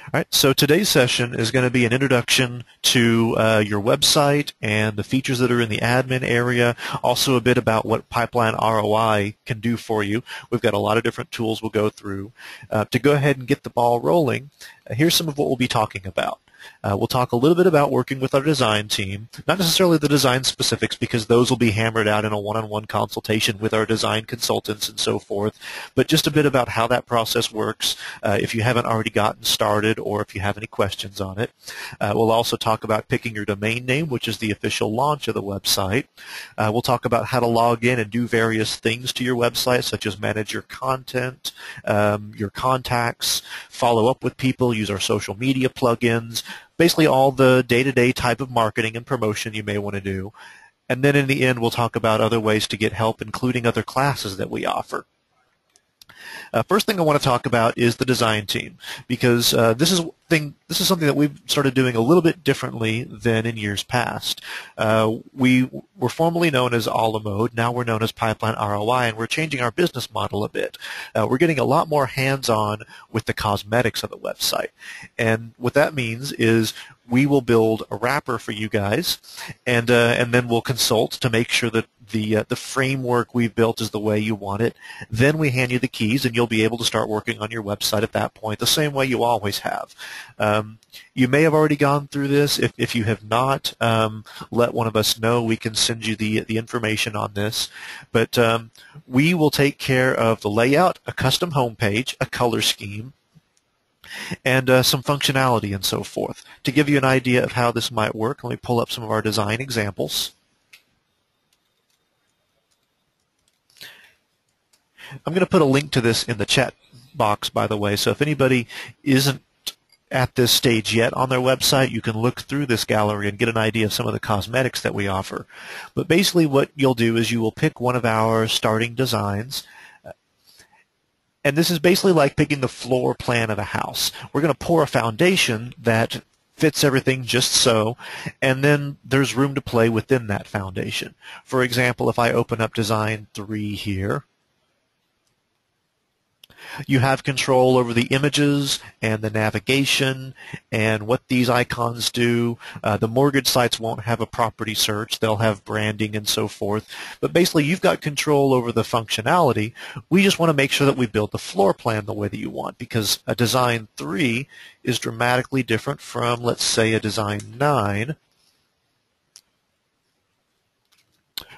All right, so today's session is going to be an introduction to your website and the features that are in the admin area, also a bit about what Pipeline ROI can do for you. We've got a lot of different tools we'll go through. To go ahead and get the ball rolling, here's some of what we'll be talking about. We'll talk a little bit about working with our design team, not necessarily the design specifics because those will be hammered out in a one-on-one consultation with our design consultants and so forth, but just a bit about how that process works if you haven't already gotten started or if you have any questions on it. We'll also talk about picking your domain name, which is the official launch of the website. We'll talk about how to log in and do various things to your website, such as manage your content, your contacts, follow up with people, use our social media plugins, basically all the day-to-day type of marketing and promotion you may want to do. And then in the end, we'll talk about other ways to get help, including other classes that we offer. First thing I want to talk about is the design team, because this is something that we've started doing a little bit differently than in years past. We were formerly known as a la mode. Now we're known as Pipeline ROI, and we're changing our business model a bit. We're getting a lot more hands-on with the cosmetics of the website. And what that means is we will build a wrapper for you guys, and then we'll consult to make sure that the framework we've built is the way you want it. Then we hand you the keys, and you'll be able to start working on your website at that point, the same way you always have. You may have already gone through this. If you have not, let one of us know. We can send you the information on this. But we will take care of the layout, a custom homepage, a color scheme, and some functionality and so forth. To give you an idea of how this might work, let me pull up some of our design examples. I'm going to put a link to this in the chat box, by the way, so if anybody isn't at this stage yet on their website, you can look through this gallery and get an idea of some of the cosmetics that we offer. But basically what you'll do is you will pick one of our starting designs, and this is basically like picking the floor plan of a house. We're going to pour a foundation that fits everything just so, and then there's room to play within that foundation. For example, if I open up Design 3 here, you have control over the images and the navigation and what these icons do. The mortgage sites won't have a property search. They'll have branding and so forth. But basically, you've got control over the functionality. We just want to make sure that we build the floor plan the way that you want, because a Design 3 is dramatically different from, let's say, a Design 9,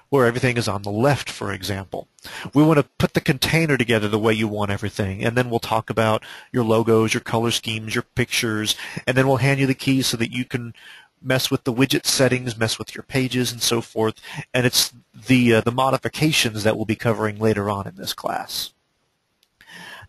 where everything is on the left, for example. We want to put the container together the way you want everything, and then we'll talk about your logos, your color schemes, your pictures, and then we'll hand you the keys so that you can mess with the widget settings, mess with your pages, and so forth. And it's the modifications that we'll be covering later on in this class.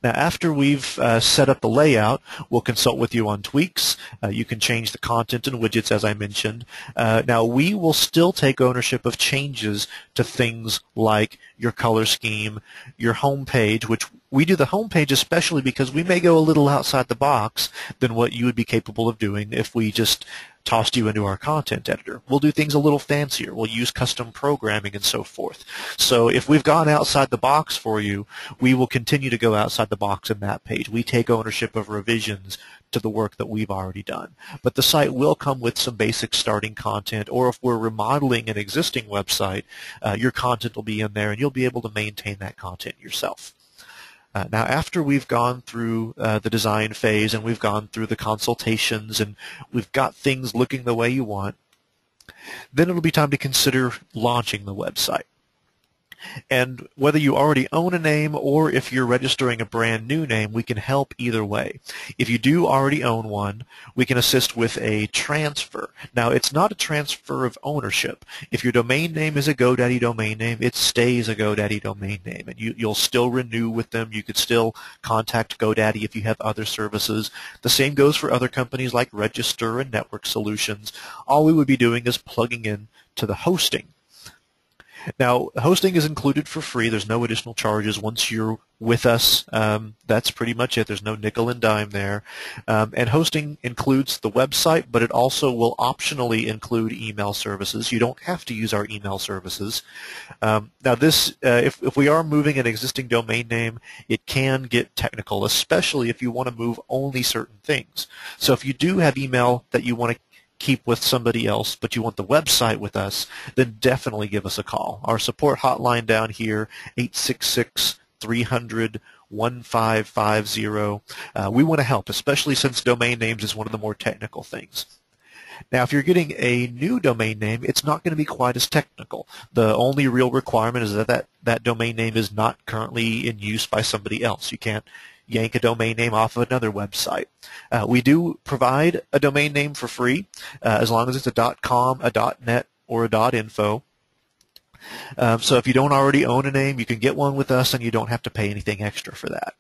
Now, after we've set up the layout, we'll consult with you on tweaks. You can change the content and widgets, as I mentioned. Now, we will still take ownership of changes to things like your color scheme, your home page, which we do the home page especially because we may go a little outside the box than what you would be capable of doing if we just tossed you into our content editor. We'll do things a little fancier. We'll use custom programming and so forth. So if we've gone outside the box for you, we will continue to go outside the box in that page. We take ownership of revisions to the work that we've already done. But the site will come with some basic starting content, or if we're remodeling an existing website, your content will be in there and you'll be able to maintain that content yourself. Now, after we've gone through the design phase and we've gone through the consultations and we've got things looking the way you want, then it'll be time to consider launching the website. And whether you already own a name or if you're registering a brand new name, we can help either way. If you do already own one, we can assist with a transfer. Now, it's not a transfer of ownership. If your domain name is a GoDaddy domain name, it stays a GoDaddy domain name, and you'll still renew with them. You could still contact GoDaddy if you have other services. The same goes for other companies like Register and Network Solutions. All we would be doing is plugging in to the hosting. Now, hosting is included for free. There's no additional charges once you're with us. That's pretty much it. There's no nickel and dime there. And hosting includes the website, but it also will optionally include email services. You don't have to use our email services. Now, if we are moving an existing domain name, it can get technical, especially if you want to move only certain things. So if you do have email that you want to keep with somebody else, but you want the website with us, then definitely give us a call. Our support hotline down here, 866-300-1550. We want to help, especially since domain names is one of the more technical things. Now, if you're getting a new domain name, it's not going to be quite as technical. The only real requirement is that domain name is not currently in use by somebody else. You can't yank a domain name off of another website. We do provide a domain name for free, as long as it's a .com, a .net, or a .info. So if you don't already own a name, you can get one with us and you don't have to pay anything extra for that.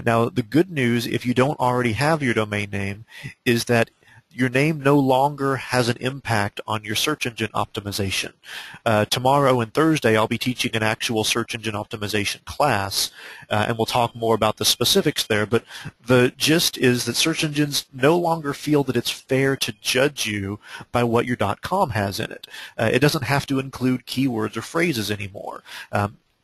Now, the good news, if you don't already have your domain name, is that your name no longer has an impact on your search engine optimization. Tomorrow and Thursday, I'll be teaching an actual search engine optimization class, and we'll talk more about the specifics there, but the gist is that search engines no longer feel that it's fair to judge you by what your .com has in it. It doesn't have to include keywords or phrases anymore.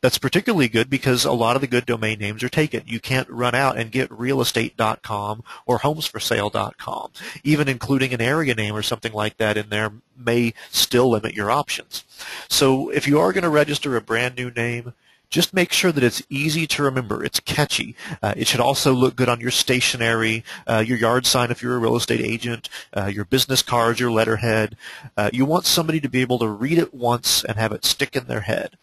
That's particularly good because a lot of the good domain names are taken. You can't run out and get realestate.com or homesforsale.com. Even including an area name or something like that in there may still limit your options. So if you are going to register a brand new name, just make sure that it's easy to remember. It's catchy. It should also look good on your stationery, your yard sign if you're a real estate agent, your business cards, your letterhead. You want somebody to be able to read it once and have it stick in their head.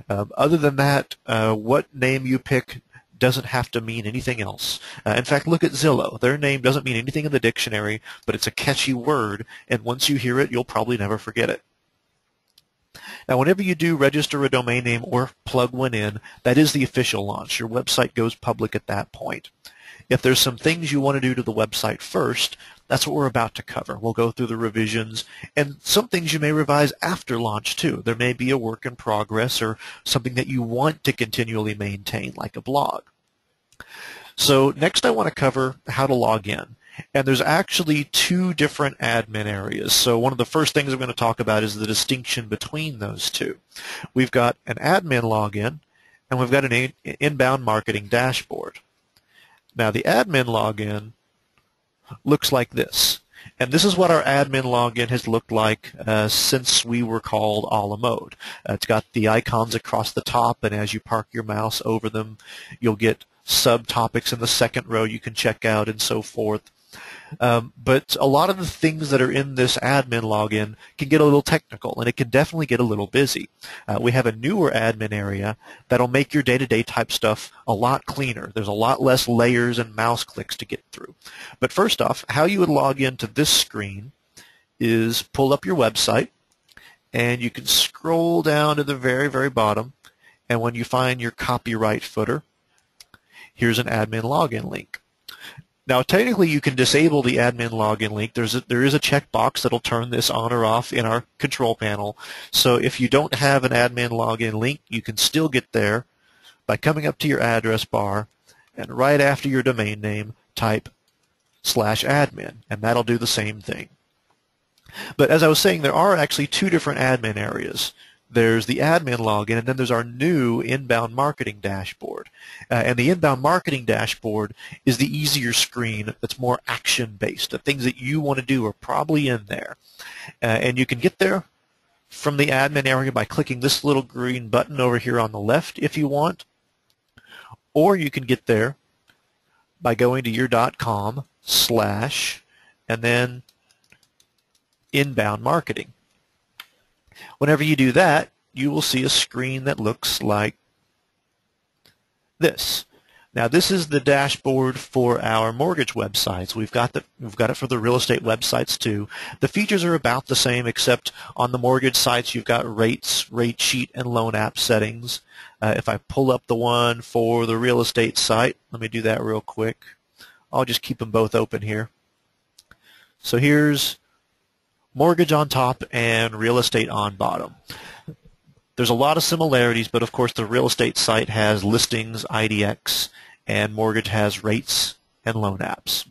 Other than that, what name you pick doesn't have to mean anything else. In fact, look at Zillow. Their name doesn't mean anything in the dictionary, but it's a catchy word, and once you hear it, you'll probably never forget it. Now, whenever you do register a domain name or plug one in, that is the official launch. Your website goes public at that point. If there's some things you want to do to the website first, that's what we're about to cover. We'll go through the revisions and some things you may revise after launch too. There may be a work in progress or something that you want to continually maintain, like a blog. So next I want to cover how to log in. And there's actually two different admin areas. So one of the first things I'm going to talk about is the distinction between those two. We've got an admin login and we've got an inbound marketing dashboard. Now the admin login looks like this. And this is what our admin login has looked like since we were called a la mode. It's got the icons across the top, and as you park your mouse over them, you'll get subtopics in the second row you can check out and so forth. But a lot of the things that are in this admin login can get a little technical, and it can definitely get a little busy. We have a newer admin area that'll make your day-to-day type stuff a lot cleaner. There's a lot less layers and mouse clicks to get through. But first off, how you would log into this screen is pull up your website, and you can scroll down to the very, very bottom, and when you find your copyright footer, here's an admin login link. Now, technically, you can disable the admin login link. There is a checkbox that'll turn this on or off in our control panel. So if you don't have an admin login link, you can still get there by coming up to your address bar and right after your domain name, type /admin, and that'll do the same thing. But as I was saying, there are actually two different admin areas. There's the admin login, and then there's our new inbound marketing dashboard. And the inbound marketing dashboard is the easier screen that's more action-based. The things that you want to do are probably in there. And you can get there from the admin area by clicking this little green button over here on the left if you want. Or you can get there by going to your .com/ and then inbound marketing. Whenever you do that, you will see a screen that looks like this. Now, this is the dashboard for our mortgage websites. We've got it for the real estate websites too. The features are about the same, except on the mortgage sites you've got rates, rate sheet, and loan app settings. If I pull up the one for the real estate site, let me do that real quick. I'll just keep them both open here. So here's mortgage on top and real estate on bottom. There's a lot of similarities, but of course the real estate site has listings, IDX, and mortgage has rates and loan apps.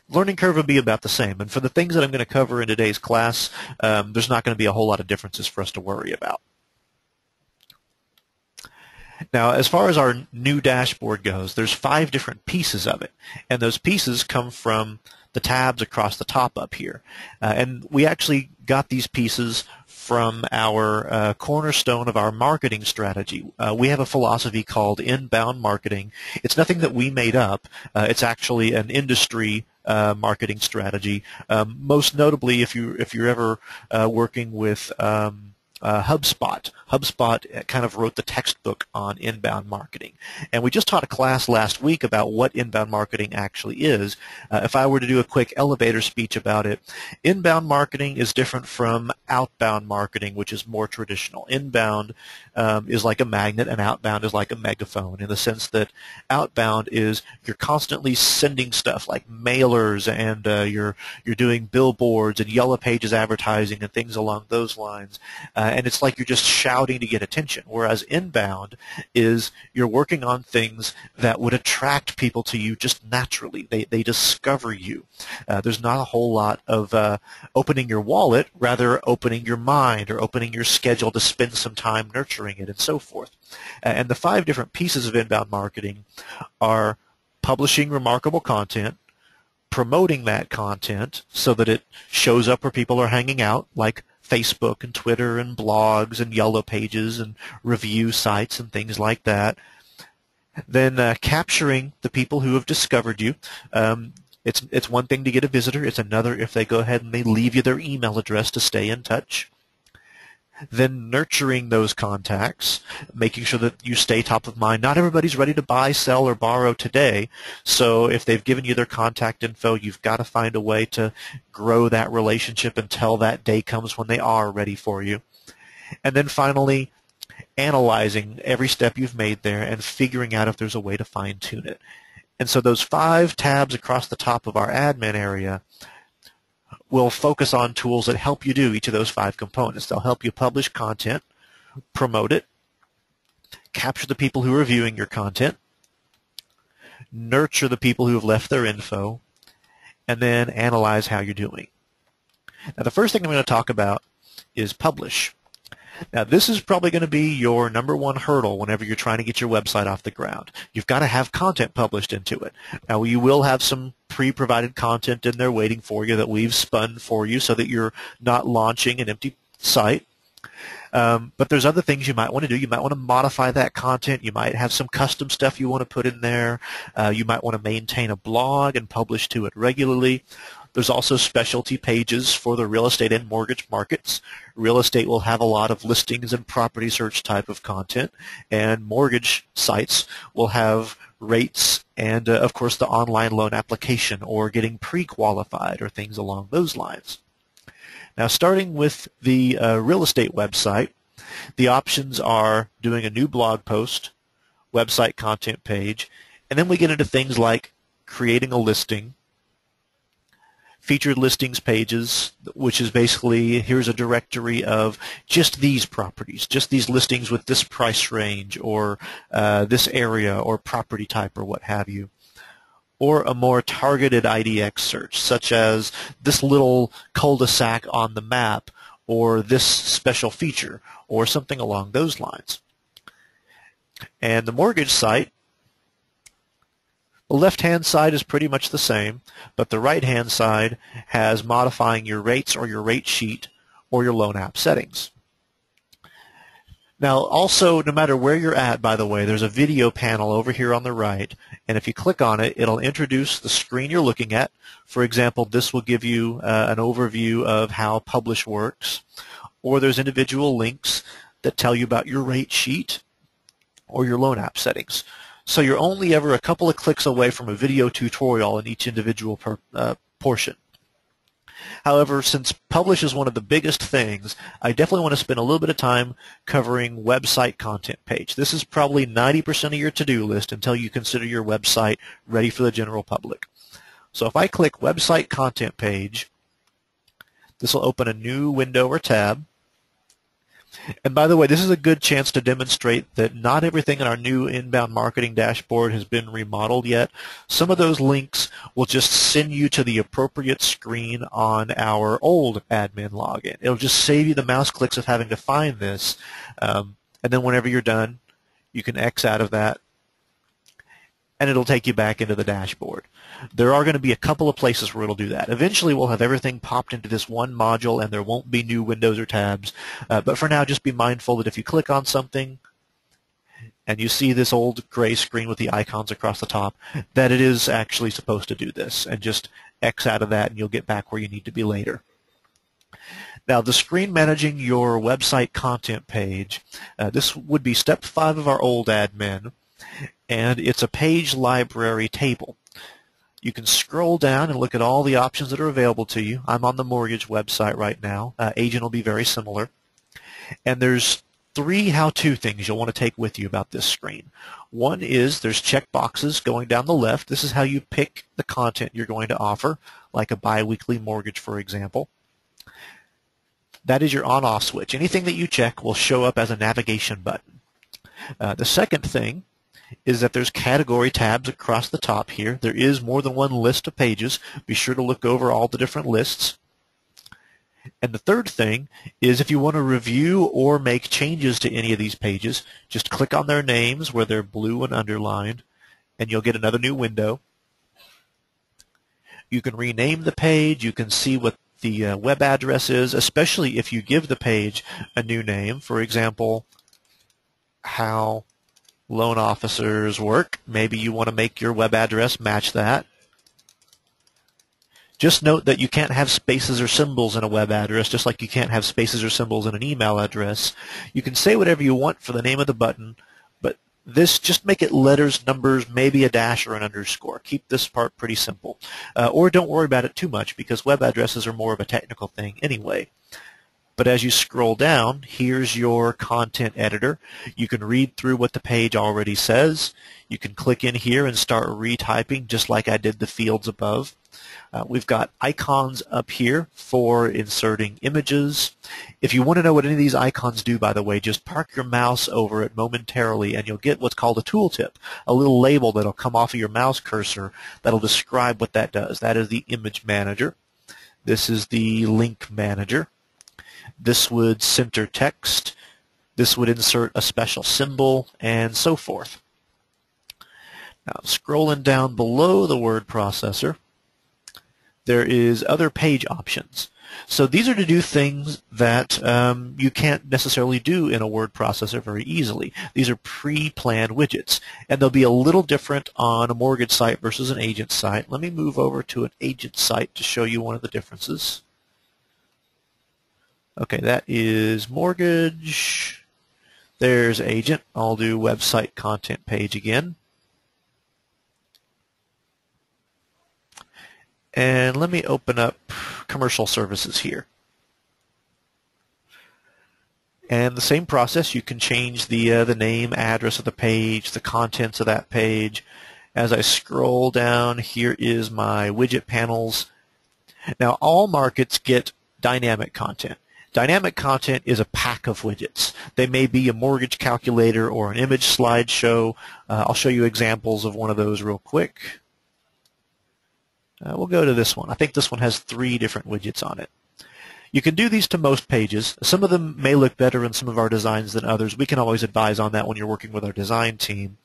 Learning curve will be about the same, and for the things that I'm going to cover in today's class, there's not going to be a whole lot of differences for us to worry about. Now, as far as our new dashboard goes, there's 5 different pieces of it, and those pieces come from the tabs across the top up here. And we actually got these pieces from our cornerstone of our marketing strategy. We have a philosophy called inbound marketing. It's nothing that we made up. It's actually an industry marketing strategy. Most notably, if you're ever working with HubSpot. HubSpot kind of wrote the textbook on inbound marketing. And we just taught a class last week about what inbound marketing actually is. If I were to do a quick elevator speech about it, inbound marketing is different from outbound marketing, which is more traditional. Inbound is like a magnet, and outbound is like a megaphone, in the sense that outbound is you're constantly sending stuff like mailers, and you're doing billboards and yellow pages advertising and things along those lines. And it's like you're just shouting to get attention, whereas inbound is you're working on things that would attract people to you just naturally. They discover you. There's not a whole lot of opening your wallet, rather opening your mind or opening your schedule to spend some time nurturing it and so forth. And the 5 different pieces of inbound marketing are publishing remarkable content, promoting that content so that it shows up where people are hanging out, like Facebook and Twitter and blogs and yellow pages and review sites and things like that. Then capturing the people who have discovered you. It's one thing to get a visitor. It's another if they go ahead and they leave you their email address to stay in touch. Then nurturing those contacts, making sure that you stay top of mind. Not everybody's ready to buy, sell, or borrow today, so if they've given you their contact info, you've got to find a way to grow that relationship until that day comes when they are ready for you. And then finally, analyzing every step you've made there and figuring out if there's a way to fine-tune it. And so those 5 tabs across the top of our admin area will focus on tools that help you do each of those 5 components. They'll help you publish content, promote it, capture the people who are viewing your content, nurture the people who have left their info, and then analyze how you're doing. Now, the first thing I'm going to talk about is publish. Now, this is probably going to be your #1 hurdle whenever you're trying to get your website off the ground. You've got to have content published into it. Now, you will have some pre-provided content in there waiting for you that we've spun for you so that you're not launching an empty site. But there's other things you might want to do. You might want to modify that content. You might have some custom stuff you want to put in there. You might want to maintain a blog and publish to it regularly. There's also specialty pages for the real estate and mortgage markets. Real estate will have a lot of listings and property search type of content, and mortgage sites will have rates and, of course, the online loan application or getting pre-qualified or things along those lines. Now, starting with the real estate website, the options are doing a new blog post, website content page, and then we get into things like creating a listing, featured listings pages, which is basically here's a directory of just these properties, just these listings with this price range or this area or property type or what have you. Or a more targeted IDX search, such as this little cul-de-sac on the map or this special feature or something along those lines. And the mortgage site, the left-hand side is pretty much the same, but the right-hand side has modifying your rates or your rate sheet or your loan app settings. Now, also, no matter where you're at, by the way, there's a video panel over here on the right, and if you click on it, it'll introduce the screen you're looking at. For example, this will give you an overview of how Publish works, or there's individual links that tell you about your rate sheet or your loan app settings. So you're only ever a couple of clicks away from a video tutorial in each individual portion. However, since Publish is one of the biggest things, I definitely want to spend a little bit of time covering website content page. This is probably 90% of your to-do list until you consider your website ready for the general public. So if I click Website Content Page, this will open a new window or tab. And by the way, this is a good chance to demonstrate that not everything in our new inbound marketing dashboard has been remodeled yet. Some of those links will just send you to the appropriate screen on our old admin login. It'll just save you the mouse clicks of having to find this. And then whenever you're done, you can X out of that, and it'll take you back into the dashboard. There are going to be a couple of places where it'll do that. Eventually, we'll have everything popped into this one module, and there won't be new windows or tabs. But for now, just be mindful that if you click on something and you see this old gray screen with the icons across the top, that it is actually supposed to do this. And just X out of that, and you'll get back where you need to be later. Now, the screen managing your website content page, this would be step 5 of our old admin, and it's a page library table. You can scroll down and look at all the options that are available to you. I'm on the mortgage website right now. Agent will be very similar. And there's 3 how-to things you'll want to take with you about this screen. One is there's check boxes going down the left. This is how you pick the content you're going to offer, like a biweekly mortgage, for example. That is your on-off switch. Anything that you check will show up as a navigation button. The second thing is that there's category tabs across the top here. There is more than one list of pages. Be sure to look over all the different lists. And the third thing is if you want to review or make changes to any of these pages, just click on their names where they're blue and underlined, and you'll get another new window. You can rename the page. You can see what the web address is, especially if you give the page a new name. For example, how loan officers work. Maybe you want to make your web address match that. Just note that you can't have spaces or symbols in a web address, just like you can't have spaces or symbols in an email address. You can say whatever you want for the name of the button, but this, just make it letters, numbers, maybe a dash or an underscore. Keep this part pretty simple. Or don't worry about it too much, because web addresses are more of a technical thing anyway. But as you scroll down, here's your content editor. You can read through what the page already says. You can click in here and start retyping, just like I did the fields above. We've got icons up here for inserting images. If you want to know what any of these icons do, by the way, just park your mouse over it momentarily, and you'll get what's called a tooltip, a little label that'll come off of your mouse cursor that'll describe what that does. That is the image manager. This is the link manager. This would center text. This would insert a special symbol, and so forth. Now, scrolling down below the word processor, there is other page options. So these are to do things that you can't necessarily do in a word processor very easily. These are pre-planned widgets, and they'll be a little different on a mortgage site versus an agent site. Let me move over to an agent site to show you one of the differences. Okay, that is mortgage. There's agent. I'll do website content page again. And let me open up commercial services here. And the same process, you can change the name, address of the page, the contents of that page. As I scroll down, here is my widget panels. Now, all markets get dynamic content. Dynamic content is a pack of widgets. They may be a mortgage calculator or an image slideshow. I'll show you examples of one of those real quick. We'll go to this one. I think this one has 3 different widgets on it. You can do these to most pages. Some of them may look better in some of our designs than others. We can always advise on that when you're working with our design team.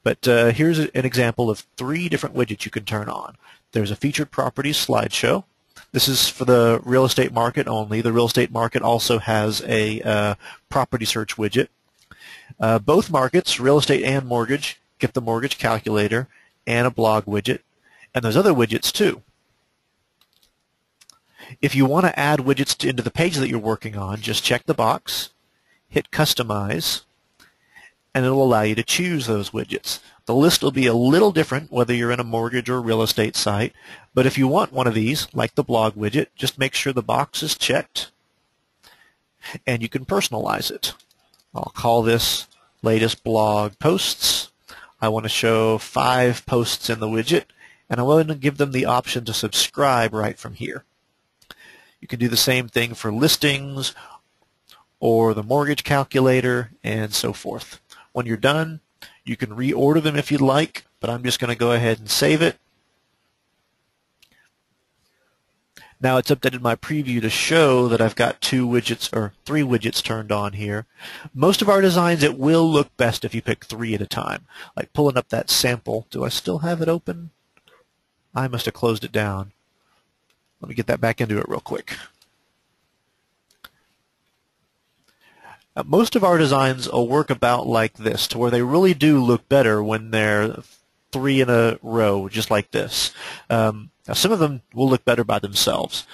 But here's an example of 3 different widgets you can turn on. There's a featured properties slideshow. This is for the real estate market only. The real estate market also has a property search widget. Both markets, real estate and mortgage, get the mortgage calculator and a blog widget. And there's other widgets too. If you want to add widgets into the page that you're working on, just check the box, hit Customize, and it will allow you to choose those widgets. The list will be a little different whether you're in a mortgage or real estate site, but if you want one of these, like the blog widget, just make sure the box is checked, and you can personalize it. I'll call this Latest Blog Posts. I want to show 5 posts in the widget, and I want to give them the option to subscribe right from here. You can do the same thing for listings or the mortgage calculator, and so forth. When you're done, you can reorder them if you'd like, but I'm just going to go ahead and save it. Now it's updated my preview to show that I've got 2 widgets or 3 widgets turned on here. Most of our designs, it will look best if you pick 3 at a time. Like pulling up that sample. Do I still have it open? I must have closed it down. Let me get that back into it real quick. Most of our designs will work about like this, to where they really do look better when they're 3 in a row, just like this. Now, some of them will look better by themselves.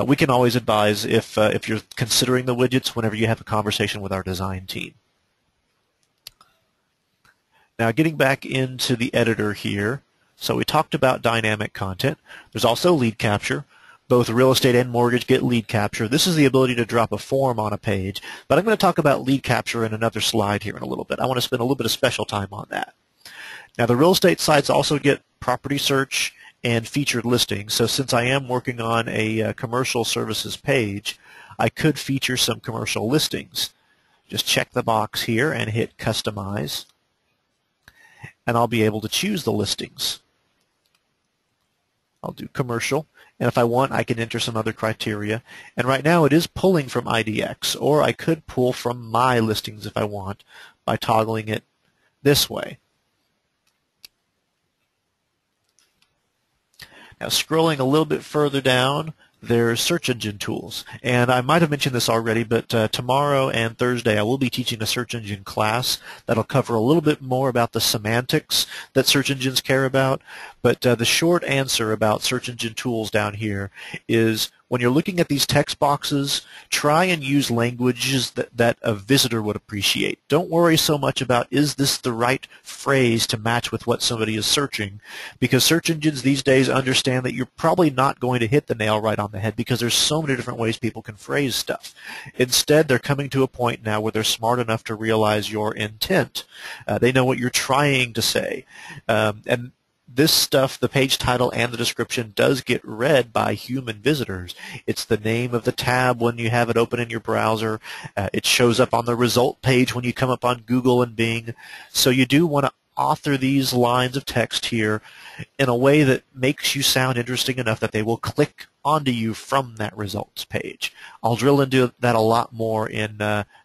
We can always advise if you're considering the widgets whenever you have a conversation with our design team. Now, getting back into the editor here, so we talked about dynamic content. There's also lead capture. Both real estate and mortgage get lead capture. This is the ability to drop a form on a page, but I'm going to talk about lead capture in another slide here in a little bit. I want to spend a little bit of special time on that. Now, the real estate sites also get property search and featured listings. So since I am working on a commercial services page, I could feature some commercial listings. Just check the box here and hit Customize, and I'll be able to choose the listings. I'll do commercial, and if I want, I can enter some other criteria. And right now it is pulling from IDX, or I could pull from my listings if I want by toggling it this way. Now, scrolling a little bit further down, there's search engine tools. And I might have mentioned this already, but tomorrow and Thursday I will be teaching a search engine class that'll cover a little bit more about the semantics that search engines care about. But the short answer about search engine tools down here is when you're looking at these text boxes, try and use languages that a visitor would appreciate. Don't worry so much about, is this the right phrase to match with what somebody is searching, because search engines these days understand that you're probably not going to hit the nail right on the head because there's so many different ways people can phrase stuff. Instead, they're coming to a point now where they're smart enough to realize your intent. They know what you're trying to say. And this stuff, the page title and the description, does get read by human visitors. It's the name of the tab when you have it open in your browser. It shows up on the result page when you come up on Google and Bing. So you do want to author these lines of text here in a way that makes you sound interesting enough that they will click onto you from that results page. I'll drill into that a lot more in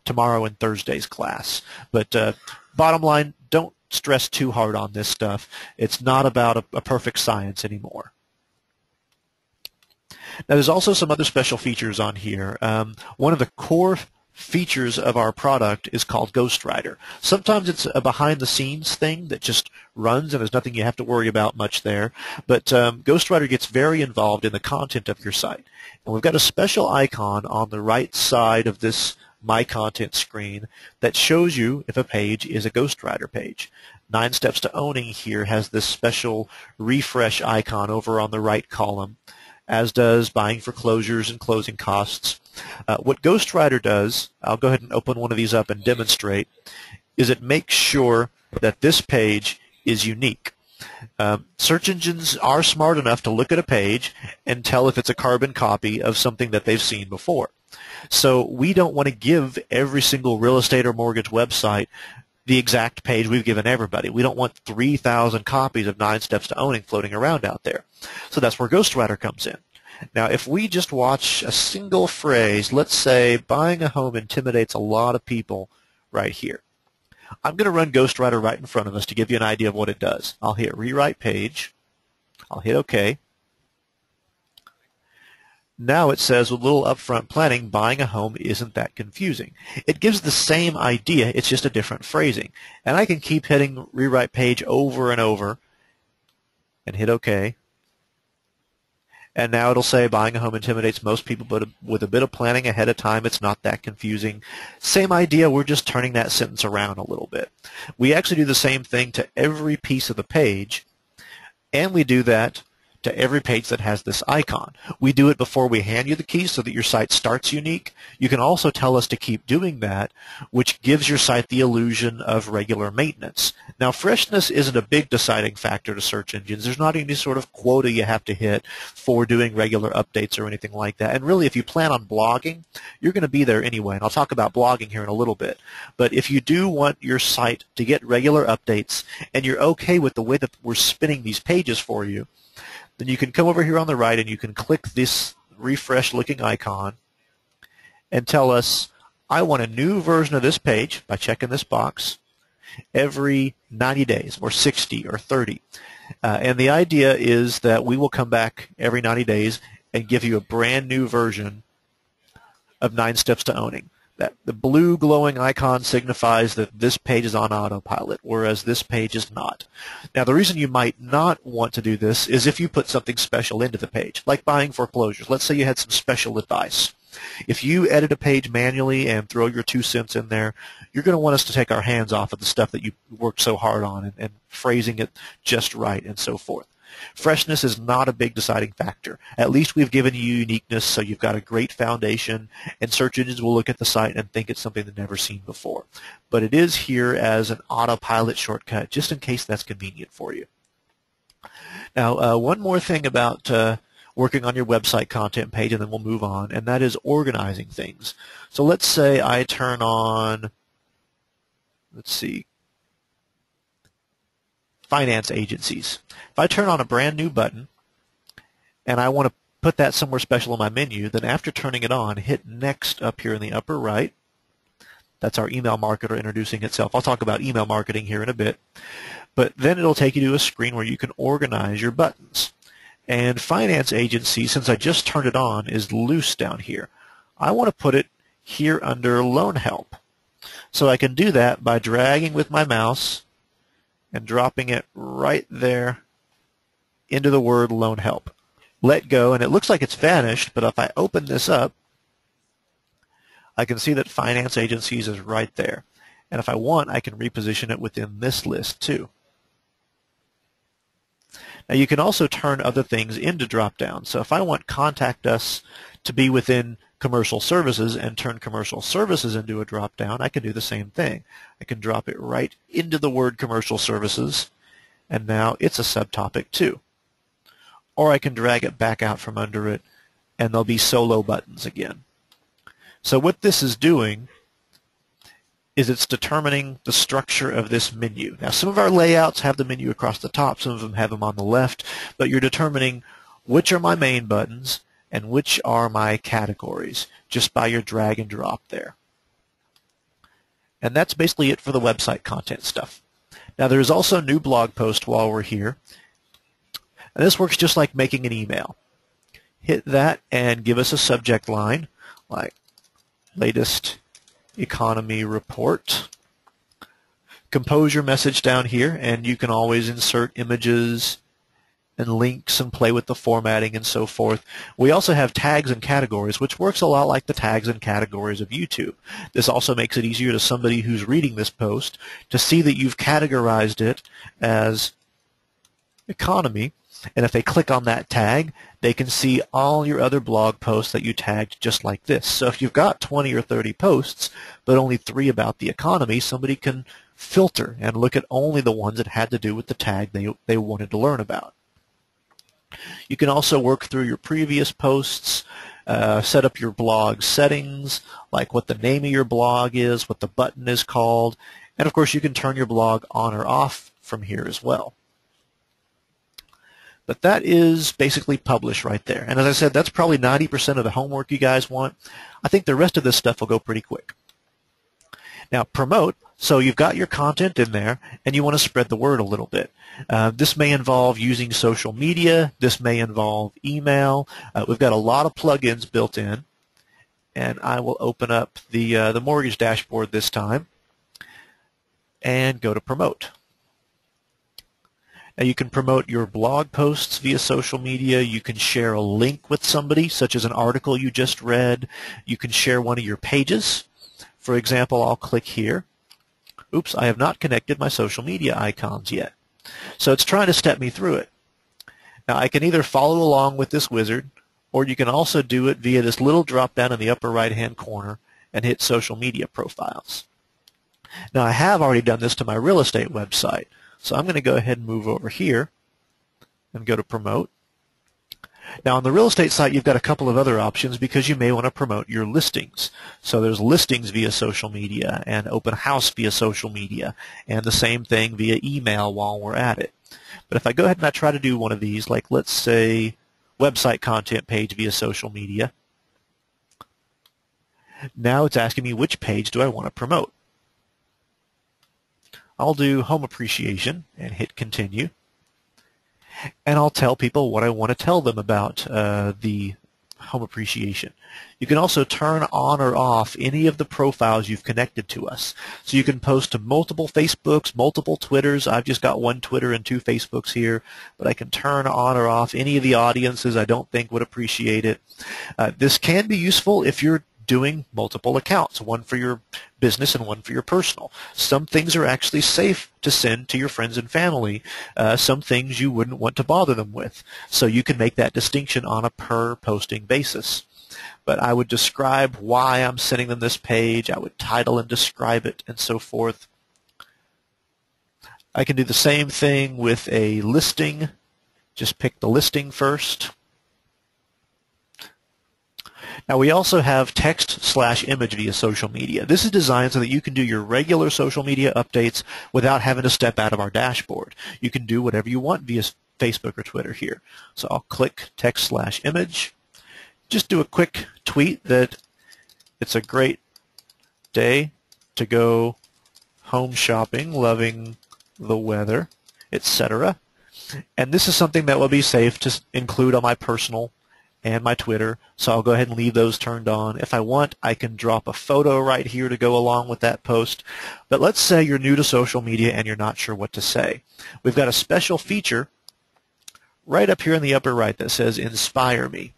tomorrow and Thursday's class. But bottom line, don't stress too hard on this stuff. It's not about a perfect science anymore. Now, there's also some other special features on here. One of the core features of our product is called Ghostwriter. Sometimes it's a behind-the-scenes thing that just runs and there's nothing you have to worry about much there. But Ghostwriter gets very involved in the content of your site. And we've got a special icon on the right side of this My Content screen that shows you if a page is a Ghostwriter page. 9 Steps to Owning here has this special refresh icon over on the right column, as does Buying Foreclosures and Closing Costs. What Ghostwriter does, I'll go ahead and open one of these up and demonstrate, is it makes sure that this page is unique. Search engines are smart enough to look at a page and tell if it's a carbon copy of something that they've seen before. So we don't want to give every single real estate or mortgage website the exact page we've given everybody. We don't want 3,000 copies of 9 Steps to Owning floating around out there. So that's where Ghostwriter comes in. Now, if we just watch a single phrase, let's say buying a home intimidates a lot of people right here. I'm going to run Ghostwriter right in front of us to give you an idea of what it does. I'll hit Rewrite Page. I'll hit OK. Now it says with a little upfront planning, buying a home isn't that confusing. It gives the same idea, it's just a different phrasing. And I can keep hitting Rewrite Page over and over and hit OK. And now it'll say buying a home intimidates most people, but with a bit of planning ahead of time, it's not that confusing. Same idea, we're just turning that sentence around a little bit. We actually do the same thing to every piece of the page, and we do that to every page that has this icon. We do it before we hand you the key so that your site starts unique. You can also tell us to keep doing that, which gives your site the illusion of regular maintenance. Now, freshness isn't a big deciding factor to search engines. There's not any sort of quota you have to hit for doing regular updates or anything like that. And really, if you plan on blogging, you're going to be there anyway. And I'll talk about blogging here in a little bit. But if you do want your site to get regular updates and you're okay with the way that we're spinning these pages for you, then you can come over here on the right and you can click this refresh looking icon and tell us, I want a new version of this page by checking this box every 90 days or 60 or 30. And the idea is that we will come back every 90 days and give you a brand new version of 9 Steps to Owning. That the blue glowing icon signifies that this page is on autopilot, whereas this page is not. Now, the reason you might not want to do this is if you put something special into the page, like buying foreclosures. Let's say you had some special advice. If you edit a page manually and throw your 2 cents in there, you're going to want us to take our hands off of the stuff that you worked so hard on and phrasing it just right and so forth. Freshness is not a big deciding factor. At least we've given you uniqueness, so you've got a great foundation, and search engines will look at the site and think it's something they've never seen before. But it is here as an autopilot shortcut, just in case that's convenient for you. Now, one more thing about working on your website content page, and then we'll move on, and that is organizing things. So let's say I turn on, let's see, finance agencies. If I turn on a brand new button and I want to put that somewhere special in my menu, then after turning it on, hit Next up here in the upper right. That's our email marketer introducing itself. I'll talk about email marketing here in a bit. But then it'll take you to a screen where you can organize your buttons. And finance agency, since I just turned it on, is loose down here. I want to put it here under loan help. So I can do that by dragging with my mouse and dropping it right there into the word loan help. Let go, and it looks like it's vanished, but if I open this up, I can see that finance agencies is right there. And if I want, I can reposition it within this list too. Now you can also turn other things into drop-downs. So if I want Contact Us to be within Commercial Services and turn Commercial Services into a drop-down, I can do the same thing. I can drop it right into the word Commercial Services, and now it's a subtopic too. Or I can drag it back out from under it, and there'll be solo buttons again. So what this is doing is it's determining the structure of this menu. Now, some of our layouts have the menu across the top, some of them have them on the left, but you're determining which are my main buttons and which are my categories just by your drag and drop there. And that's basically it for the website content stuff. Now, there's also a new blog post while we're here. And this works just like making an email. Hit that and give us a subject line like latest economy report. Compose your message down here, and you can always insert images and links and play with the formatting and so forth. We also have tags and categories, which works a lot like the tags and categories of YouTube. This also makes it easier to somebody who's reading this post to see that you've categorized it as economy, and if they click on that tag, they can see all your other blog posts that you tagged just like this. So if you've got 20 or 30 posts, but only 3 about the economy, somebody can filter and look at only the ones that had to do with the tag they wanted to learn about. You can also work through your previous posts, set up your blog settings, like what the name of your blog is, what the button is called, and of course you can turn your blog on or off from here as well. But that is basically publish right there. And as I said, that's probably 90% of the homework you guys want. I think the rest of this stuff will go pretty quick. Now, promote. So you've got your content in there, and you want to spread the word a little bit. This may involve using social media. This may involve email. We've got a lot of plugins built in. And I will open up the mortgage dashboard this time and go to promote. Now you can promote your blog posts via social media. You can share a link with somebody, such as an article you just read. You can share one of your pages. For example, I'll click here. Oops, I have not connected my social media icons yet. So it's trying to step me through it. Now I can either follow along with this wizard, or you can also do it via this little drop down in the upper right hand corner and hit social media profiles. Now I have already done this to my real estate website, so I'm going to go ahead and move over here and go to promote. Now on the real estate site you've got a couple of other options because you may want to promote your listings. So there's listings via social media and open house via social media and the same thing via email while we're at it. But if I go ahead and I try to do one of these, like let's say website content page via social media, now it's asking me which page do I want to promote. I'll do home appreciation and hit continue. And I'll tell people what I want to tell them about the home appreciation. You can also turn on or off any of the profiles you've connected to us. So you can post to multiple Facebooks, multiple Twitters. I've just got one Twitter and 2 Facebooks here, but I can turn on or off any of the audiences I don't think would appreciate it. This can be useful if you're doing multiple accounts, one for your business and one for your personal. Some things are actually safe to send to your friends and family. Some things you wouldn't want to bother them with. So you can make that distinction on a per posting basis. But I would describe why I'm sending them this page. I would title and describe it and so forth. I can do the same thing with a listing. Just pick the listing first. Now we also have text/image via social media. This is designed so that you can do your regular social media updates without having to step out of our dashboard. You can do whatever you want via Facebook or Twitter here. So I'll click text/image. Just do a quick tweet that it's a great day to go home shopping, loving the weather, etc. And this is something that will be safe to include on my personal and my Twitter, so I'll go ahead and leave those turned on. If I want, I can drop a photo right here to go along with that post. But let's say you're new to social media and you're not sure what to say. We've got a special feature right up here in the upper right that says Inspire Me.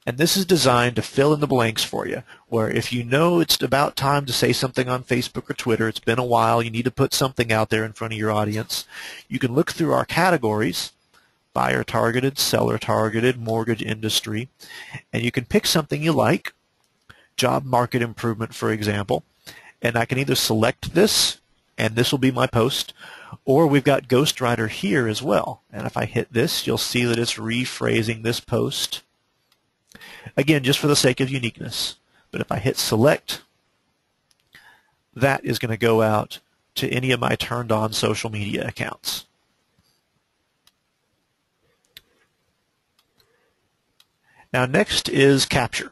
And this is designed to fill in the blanks for you, where if you know it's about time to say something on Facebook or Twitter, it's been a while, you need to put something out there in front of your audience, you can look through our categories, buyer targeted, seller targeted, mortgage industry, and you can pick something you like, job market improvement for example, and I can either select this and this will be my post, or we've got Ghostwriter here as well, and if I hit this you'll see that it's rephrasing this post, again just for the sake of uniqueness. But if I hit select, that is going to go out to any of my turned on social media accounts. Now next is capture.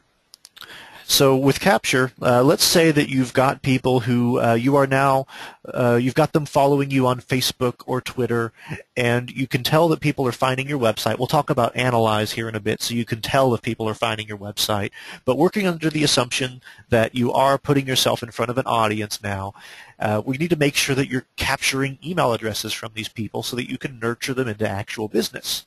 So with capture, let's say that you've got people who you've got them following you on Facebook or Twitter, and you can tell that people are finding your website. We'll talk about analyze here in a bit, so you can tell if people are finding your website. But working under the assumption that you are putting yourself in front of an audience now, we need to make sure that you're capturing email addresses from these people so that you can nurture them into actual business.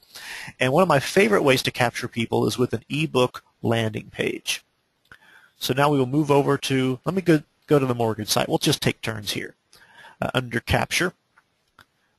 And one of my favorite ways to capture people is with an ebook landing page. So now we will move over to, let me go to the mortgage site. We'll just take turns here. Under capture,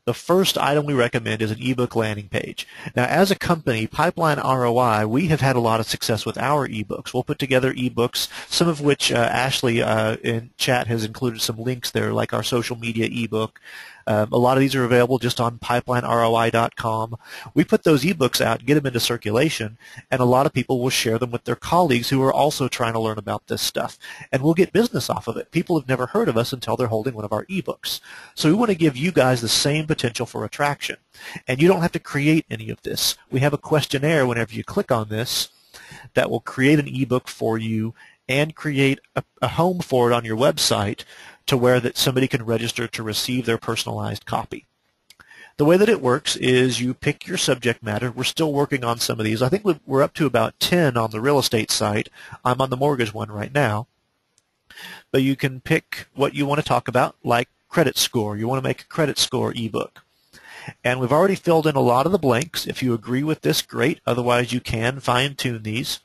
the first item we recommend is an ebook landing page. Now as a company, Pipeline ROI, we have had a lot of success with our ebooks. We'll put together ebooks, some of which Ashley in chat has included some links there, like our social media ebook. A lot of these are available just on pipelinерoi.com. We put those ebooks out, get them into circulation, and a lot of people will share them with their colleagues who are also trying to learn about this stuff. And we'll get business off of it. People have never heard of us until they're holding one of our ebooks. So we want to give you guys the same potential for attraction. And you don't have to create any of this. We have a questionnaire whenever you click on this that will create an ebook for you and create a home for it on your website to where that somebody can register to receive their personalized copy. The way that it works is you pick your subject matter. We're still working on some of these. I think we're up to about 10 on the real estate site. I'm on the mortgage one right now. But you can pick what you want to talk about, like credit score. You want to make a credit score ebook. And we've already filled in a lot of the blanks. If you agree with this, great. Otherwise, you can fine-tune these.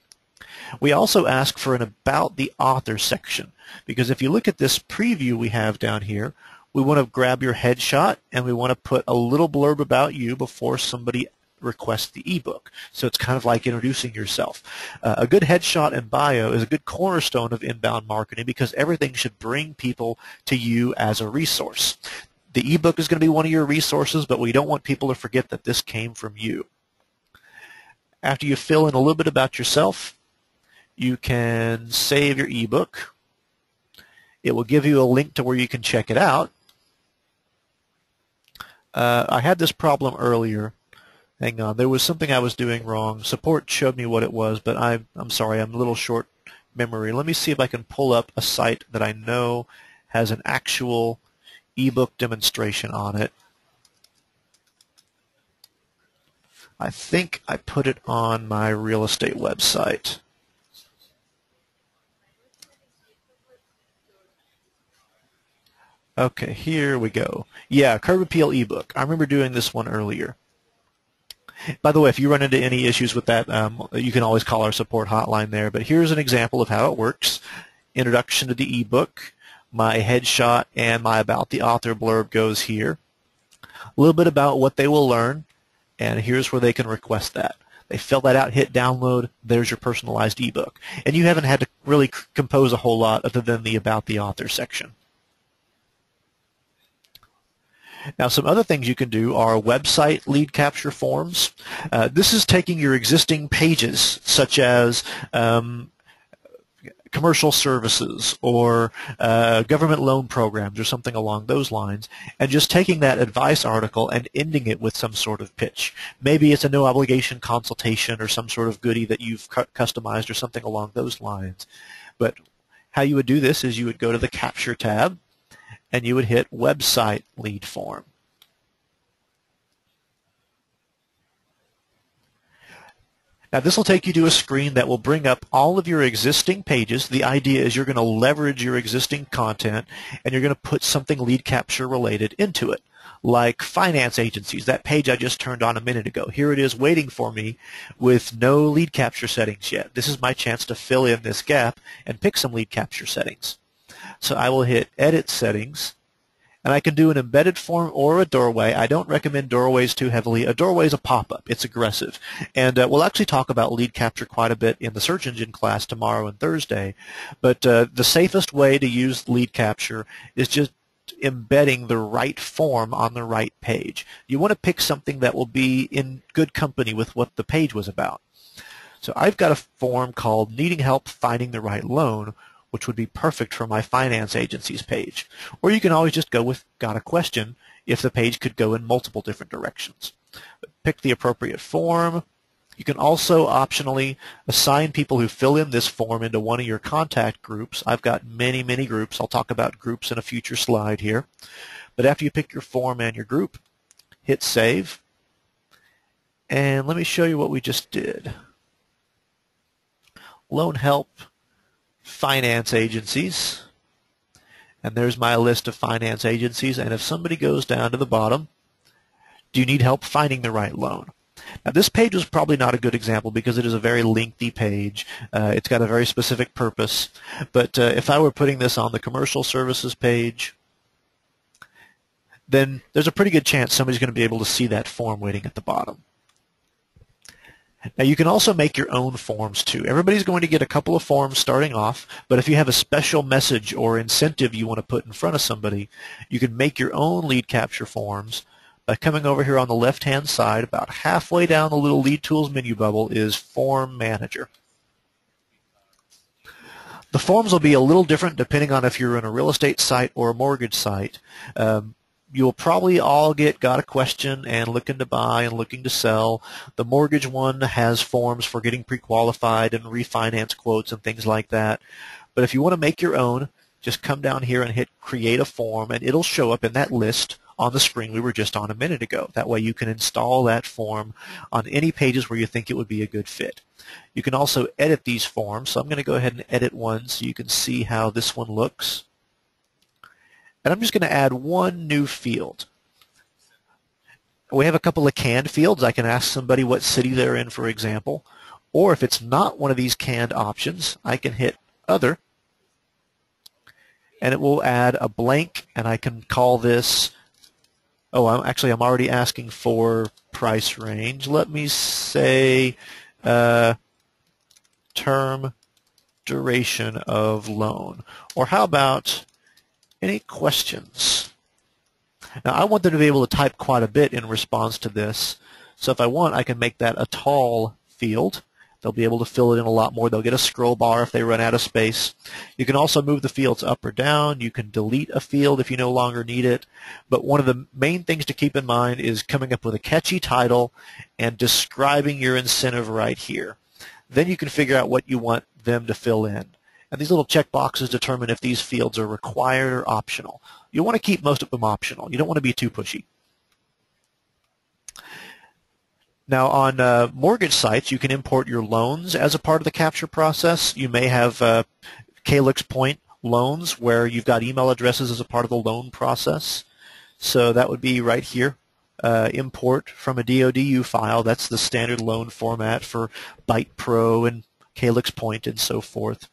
We also ask for an About the Author section, because if you look at this preview we have down here, we want to grab your headshot and we want to put a little blurb about you before somebody request the ebook. So it's kind of like introducing yourself. A good headshot and bio is a good cornerstone of inbound marketing because everything should bring people to you as a resource. The ebook is going to be one of your resources, but we don't want people to forget that this came from you. After you fill in a little bit about yourself, you can save your ebook. It will give you a link to where you can check it out. I had this problem earlier. Hang on, there was something I was doing wrong. Support showed me what it was, but I'm sorry, I'm a little short memory. Let me see if I can pull up a site that I know has an actual ebook demonstration on it. I think I put it on my real estate website. Okay, here we go. Yeah, Curb Appeal ebook. I remember doing this one earlier. By the way, if you run into any issues with that, you can always call our support hotline there. But here's an example of how it works. Introduction to the ebook. My headshot and my About the Author blurb goes here. A little bit about what they will learn, and here's where they can request that. They fill that out, hit download, there's your personalized ebook. And you haven't had to really compose a whole lot other than the About the Author section. Now, some other things you can do are website lead capture forms. This is taking your existing pages, such as commercial services or government loan programs or something along those lines, and just taking that advice article and ending it with some sort of pitch. Maybe it's a no-obligation consultation or some sort of goodie that you've customized or something along those lines. But how you would do this is you would go to the Capture tab, and you would hit Website Lead Form. Now this will take you to a screen that will bring up all of your existing pages. The idea is you're going to leverage your existing content and you're going to put something lead capture related into it, like finance agencies, that page I just turned on a minute ago. Here it is waiting for me with no lead capture settings yet. This is my chance to fill in this gap and pick some lead capture settings. So I will hit Edit Settings, and I can do an embedded form or a doorway. I don't recommend doorways too heavily. A doorway is a pop-up. It's aggressive. And we'll actually talk about lead capture quite a bit in the search engine class tomorrow and Thursday. But the safest way to use lead capture is just embedding the right form on the right page. You want to pick something that will be in good company with what the page was about. So I've got a form called Needing Help Finding the Right Loan, which would be perfect for my finance agencies page. Or you can always just go with Got a Question if the page could go in multiple different directions. Pick the appropriate form. You can also optionally assign people who fill in this form into one of your contact groups. I've got many, many groups. I'll talk about groups in a future slide here. But after you pick your form and your group, hit Save. And let me show you what we just did. Loan Help Finance agencies, and there's my list of finance agencies. And if somebody goes down to the bottom, do you need help finding the right loan? Now this page was probably not a good example because it is a very lengthy page. It's got a very specific purpose, but if I were putting this on the commercial services page, then there's a pretty good chance somebody's going to be able to see that form waiting at the bottom. Now you can also make your own forms too. Everybody's going to get a couple of forms starting off, but if you have a special message or incentive you want to put in front of somebody, you can make your own lead capture forms by coming over here on the left-hand side. About halfway down the little Lead Tools menu bubble is Form Manager. The forms will be a little different depending on if you're in a real estate site or a mortgage site. You'll probably all get Got a Question and Looking to Buy and Looking to Sell. The mortgage one has forms for getting pre-qualified and refinance quotes and things like that. But if you want to make your own, just come down here and hit Create a Form, and it'll show up in that list on the screen we were just on a minute ago. That way you can install that form on any pages where you think it would be a good fit. You can also edit these forms. So I'm going to go ahead and edit one so you can see how this one looks. And I'm just going to add one new field. We have a couple of canned fields. I can ask somebody what city they're in, for example. Or if it's not one of these canned options, I can hit Other. And it will add a blank, and I can call this Oh, I'm already asking for price range. Let me say term duration of loan. Or how about any questions? Now, I want them to be able to type quite a bit in response to this. So if I want, I can make that a tall field. They'll be able to fill it in a lot more. They'll get a scroll bar if they run out of space. You can also move the fields up or down. You can delete a field if you no longer need it. But one of the main things to keep in mind is coming up with a catchy title and describing your incentive right here. Then you can figure out what you want them to fill in. And these little checkboxes determine if these fields are required or optional. You want to keep most of them optional. You don't want to be too pushy. Now, on mortgage sites, you can import your loans as a part of the capture process. You may have Calyx Point loans where you've got email addresses as a part of the loan process. So that would be right here. Import from a DODU file. That's the standard loan format for Byte Pro and Calyx Point and so forth.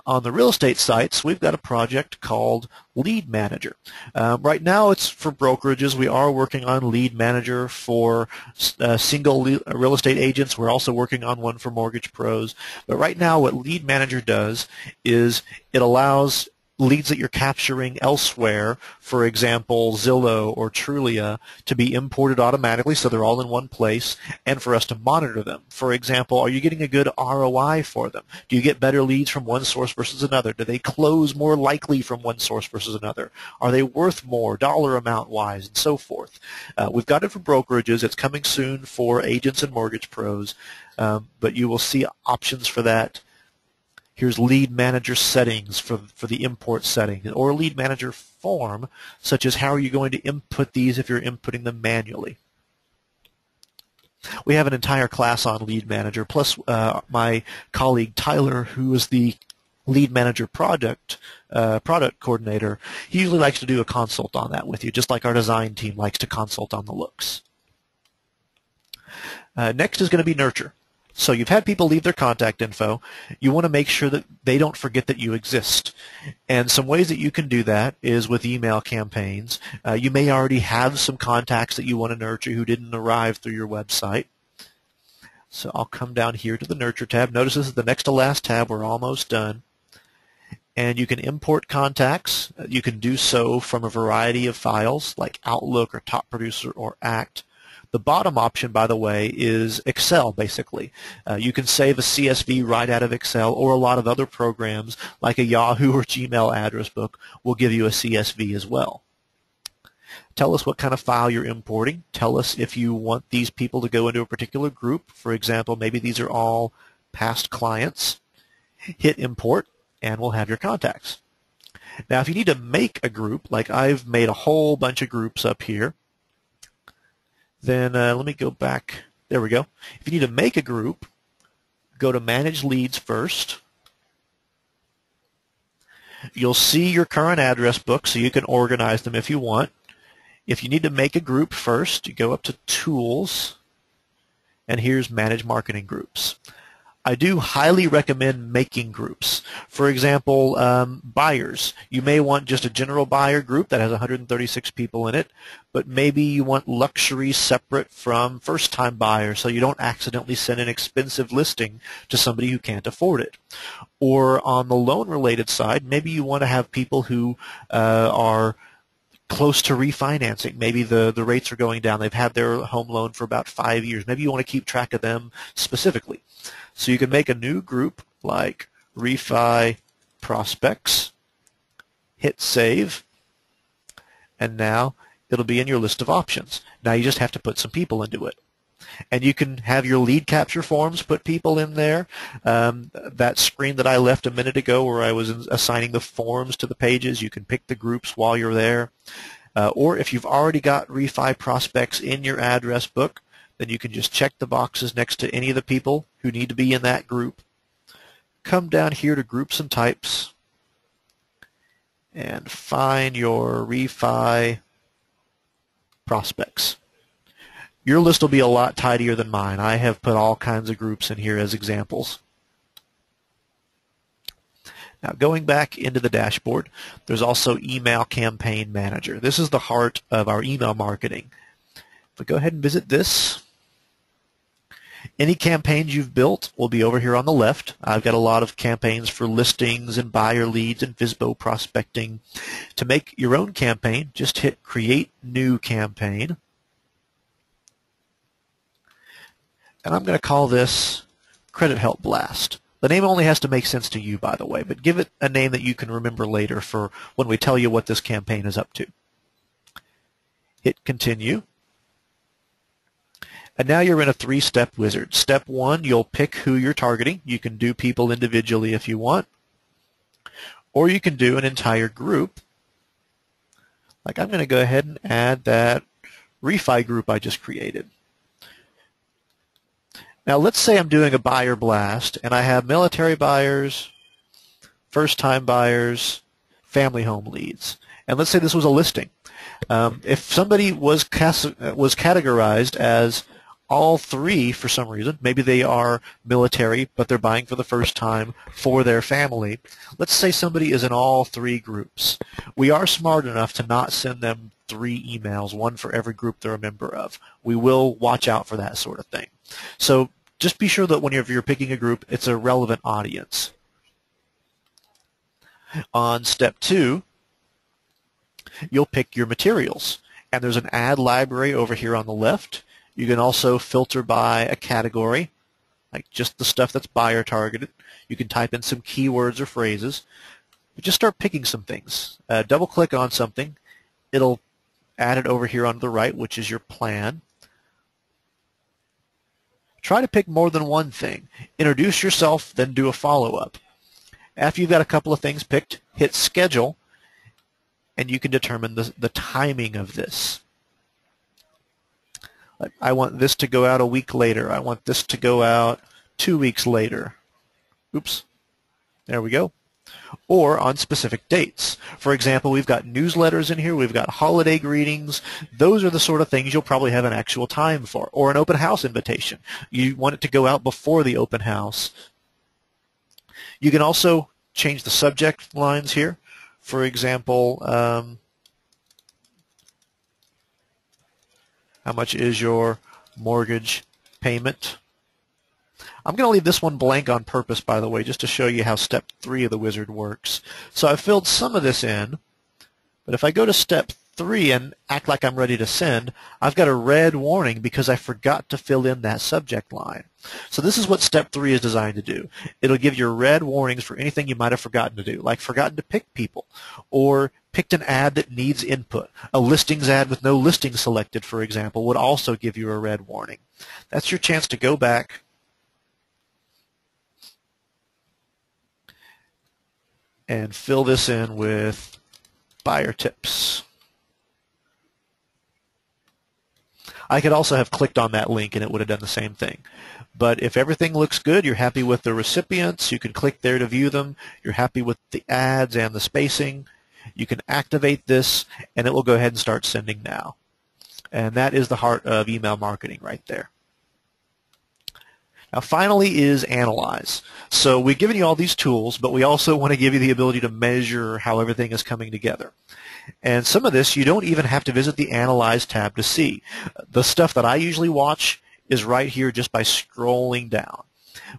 On the real estate sites, we've got a project called Lead Manager. Right now it's for brokerages. We are working on Lead Manager for single real estate agents. We're also working on one for mortgage pros. But right now what Lead Manager does is it allows leads that you're capturing elsewhere, for example, Zillow or Trulia, to be imported automatically so they're all in one place, and for us to monitor them. For example, are you getting a good ROI for them? Do you get better leads from one source versus another? Do they close more likely from one source versus another? Are they worth more dollar amount wise, and so forth? We've got it for brokerages. It's coming soon for agents and mortgage pros, but you will see options for that. Here's Lead Manager settings for the import setting, or Lead Manager form, such as how are you going to input these if you're inputting them manually. We have an entire class on Lead Manager, plus my colleague Tyler, who is the Lead Manager product coordinator. He usually likes to do a consult on that with you, just like our design team likes to consult on the looks. Next is going to be Nurture. So you've had people leave their contact info. You want to make sure that they don't forget that you exist. And some ways that you can do that is with email campaigns. You may already have some contacts that you want to nurture who didn't arrive through your website. So I'll come down here to the Nurture tab. Notice this is the next to last tab. We're almost done. And you can import contacts. You can do so from a variety of files like Outlook or Top Producer or Act. The bottom option, by the way, is Excel, basically. You can save a CSV right out of Excel, or a lot of other programs like a Yahoo or Gmail address book will give you a CSV as well. Tell us what kind of file you're importing. Tell us if you want these people to go into a particular group. For example, maybe these are all past clients. Hit Import, and we'll have your contacts. Now, if you need to make a group, like I've made a whole bunch of groups up here, then let me go back. There we go. If you need to make a group, go to Manage Leads first. You'll see your current address book, so you can organize them if you want. If you need to make a group first, you go up to Tools, and here's Manage Marketing Groups. I do highly recommend making groups. For example, buyers. You may want just a general buyer group that has 136 people in it, but maybe you want luxury separate from first-time buyers so you don't accidentally send an expensive listing to somebody who can't afford it. Or on the loan-related side, maybe you want to have people who are close to refinancing. Maybe the rates are going down. They've had their home loan for about 5 years. Maybe you want to keep track of them specifically. So you can make a new group like Refi Prospects, hit Save, and now it'll be in your list of options. Now you just have to put some people into it. And you can have your lead capture forms, put people in there. That screen that I left a minute ago where I was assigning the forms to the pages, you can pick the groups while you're there. Or if you've already got Refi Prospects in your address book, then you can just check the boxes next to any of the people who need to be in that group. Come down here to Groups and Types and find your Refi Prospects. Your list will be a lot tidier than mine. I have put all kinds of groups in here as examples. Now, going back into the dashboard, there's also Email Campaign Manager. This is the heart of our email marketing. If we go ahead and visit this, any campaigns you've built will be over here on the left. I've got a lot of campaigns for listings and buyer leads and FSBO prospecting. To make your own campaign, just hit Create New Campaign. And I'm going to call this Credit Help Blast. The name only has to make sense to you, by the way, but give it a name that you can remember later for when we tell you what this campaign is up to. Hit Continue. And now you're in a three-step wizard. Step 1, you'll pick who you're targeting. You can do people individually if you want, or you can do an entire group. Like I'm going to go ahead and add that refi group I just created. Now let's say I'm doing a buyer blast and I have military buyers, first-time buyers, family home leads. And let's say this was a listing. If somebody was categorized as all three for some reason, maybe they are military but they're buying for the first time for their family, let's say somebody is in all three groups. We are smart enough to not send them 3 emails, one for every group they're a member of. We will watch out for that sort of thing. So just be sure that whenever you're picking a group, it's a relevant audience. On step 2, you'll pick your materials. And there's an ad library over here on the left. You can also filter by a category, like just the stuff that's buyer targeted. You can type in some keywords or phrases. But just start picking some things. Double click on something. It'll add it over here on the right, which is your plan. Try to pick more than one thing. Introduce yourself, then do a follow-up. After you've got a couple of things picked, hit Schedule, and you can determine the timing of this. Like, I want this to go out a week later. I want this to go out 2 weeks later. Oops. There we go. Or on specific dates. For example, we've got newsletters in here. We've got holiday greetings. Those are the sort of things you'll probably have an actual time for. Or an open house invitation. You want it to go out before the open house. You can also change the subject lines here. For example, how much is your mortgage payment? I'm going to leave this one blank on purpose, by the way, just to show you how step 3 of the wizard works. So I've filled some of this in, but if I go to step 3 and act like I'm ready to send, I've got a red warning because I forgot to fill in that subject line. So this is what step 3 is designed to do. It'll give you red warnings for anything you might have forgotten to do, like forgotten to pick people, or picked an ad that needs input. A listings ad with no listing selected, for example, would also give you a red warning. That's your chance to go back and fill this in with buyer tips. I could also have clicked on that link and it would have done the same thing. But if everything looks good, you're happy with the recipients, you can click there to view them, you're happy with the ads and the spacing, you can activate this and it will go ahead and start sending now. And that is the heart of email marketing right there. Now finally is Analyze. So we've given you all these tools, but we also want to give you the ability to measure how everything is coming together. And some of this you don't even have to visit the Analyze tab to see. The stuff that I usually watch is right here just by scrolling down.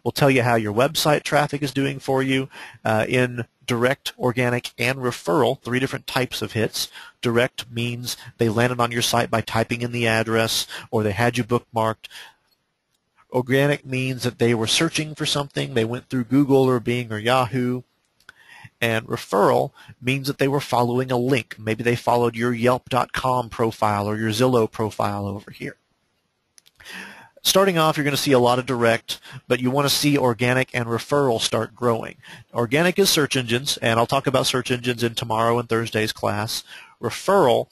We'll tell you how your website traffic is doing for you in direct, organic, and referral, 3 different types of hits. Direct means they landed on your site by typing in the address or they had you bookmarked. Organic means that they were searching for something, they went through Google or Bing or Yahoo. And referral means that they were following a link. Maybe they followed your Yelp.com profile or your Zillow profile over here. Starting off, you're going to see a lot of direct, but you want to see organic and referral start growing. Organic is search engines, and I'll talk about search engines in tomorrow and Thursday's class. referral,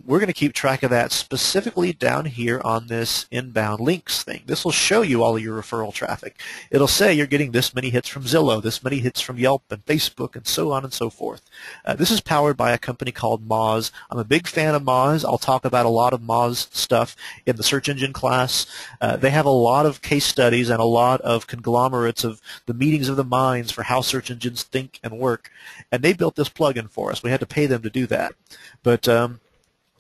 we're going to keep track of that specifically down here on this inbound links thing. This will show you all of your referral traffic. It'll say you're getting this many hits from Zillow, this many hits from Yelp and Facebook, and so on and so forth. This is powered by a company called Moz. I'm a big fan of Moz. I'll talk about a lot of Moz stuff in the search engine class. They have a lot of case studies and a lot of conglomerates of the meetings of the minds for how search engines think and work. And they built this plugin for us. We had to pay them to do that. But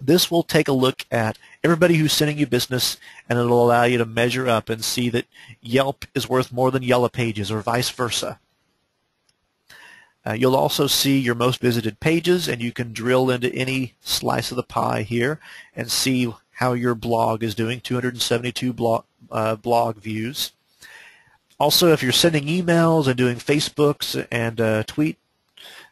this will take a look at everybody who's sending you business, and it'll allow you to measure up and see that Yelp is worth more than Yellow Pages or vice versa. You'll also see your most visited pages, and you can drill into any slice of the pie here and see how your blog is doing, 272 blog views. Also, if you're sending emails and doing Facebooks and tweet,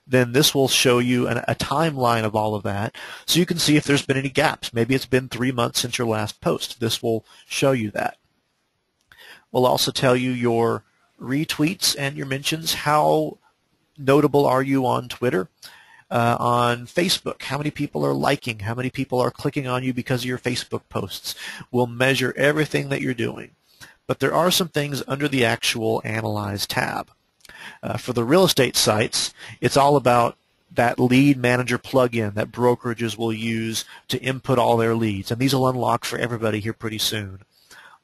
then this will show you a timeline of all of that, so you can see if there's been any gaps. Maybe it's been 3 months since your last post. This will show you that. We'll also tell you your retweets and your mentions. How notable are you on Twitter? On Facebook, how many people are liking? How many people are clicking on you because of your Facebook posts? We'll measure everything that you're doing. But there are some things under the actual Analyze tab. For the real estate sites, it's all about that lead manager plugin that brokerages will use to input all their leads. And these will unlock for everybody here pretty soon.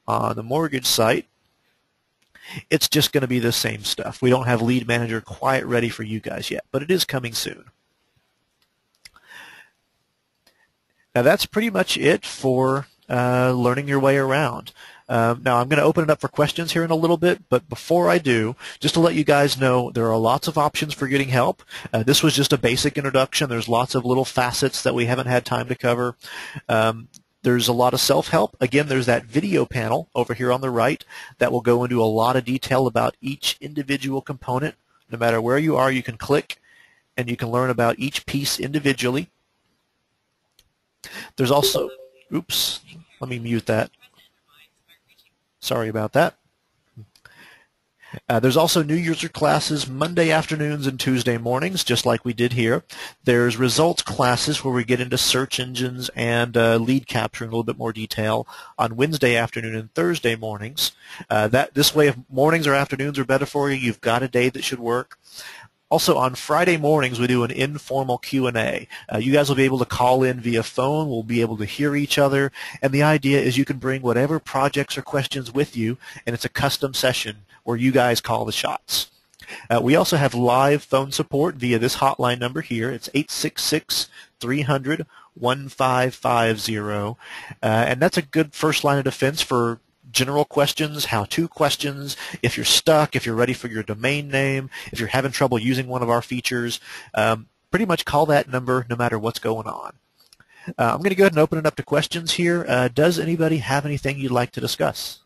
On the mortgage site, it's just going to be the same stuff. We don't have lead manager quite ready for you guys yet, but it is coming soon. Now that's pretty much it for learning your way around. Now I'm going to open it up for questions here in a little bit, but before I do, just to let you guys know, there are lots of options for getting help. This was just a basic introduction. There's lots of little facets that we haven't had time to cover. There's a lot of self-help. Again, there's that video panel over here on the right that will go into a lot of detail about each individual component. No matter where you are, you can click and you can learn about each piece individually. There's also, oops, let me mute that. Sorry about that. There's also new user classes Monday afternoons and Tuesday mornings, just like we did here. There's results classes where we get into search engines and lead capture in a little bit more detail on Wednesday afternoon and Thursday mornings. This way, if mornings or afternoons are better for you, you've got a day that should work. Also, on Friday mornings, we do an informal Q&A. You guys will be able to call in via phone. We'll be able to hear each other. And the idea is you can bring whatever projects or questions with you, and it's a custom session where you guys call the shots. We also have live phone support via this hotline number here. It's 866-300-1550. And that's a good first line of defense for general questions, how-to questions, if you're stuck, if you're ready for your domain name, if you're having trouble using one of our features, pretty much call that number no matter what's going on. I'm going to go ahead and open it up to questions here. Does anybody have anything you'd like to discuss?